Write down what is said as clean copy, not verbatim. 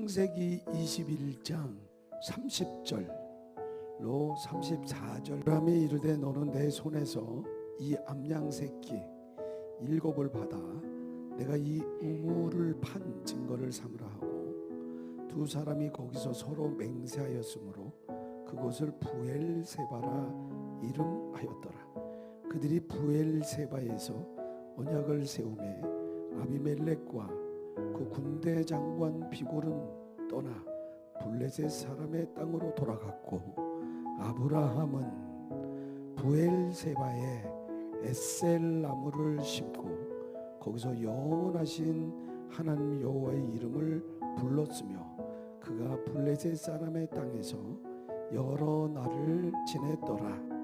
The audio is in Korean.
창세기 21장 30절로 34절. 아브라함이 이르되 너는 내 손에서 이 암양 새끼 7을 받아 내가 이 우물을 판 증거를 삼으라 하고 두 사람이 거기서 서로 맹세하였으므로 그곳을 부엘세바라 이름하였더라. 그들이 부엘세바에서 언약을 세우매 아비멜렉과 그 군대 장관 비골은 떠나 블레셋 사람의 땅으로 돌아갔고 아브라함은 부엘세바에 에셀나무를 심고 거기서 영원하신 하나님 여호와의 이름을 불렀으며 그가 블레셋 사람의 땅에서 여러 날을 지냈더라.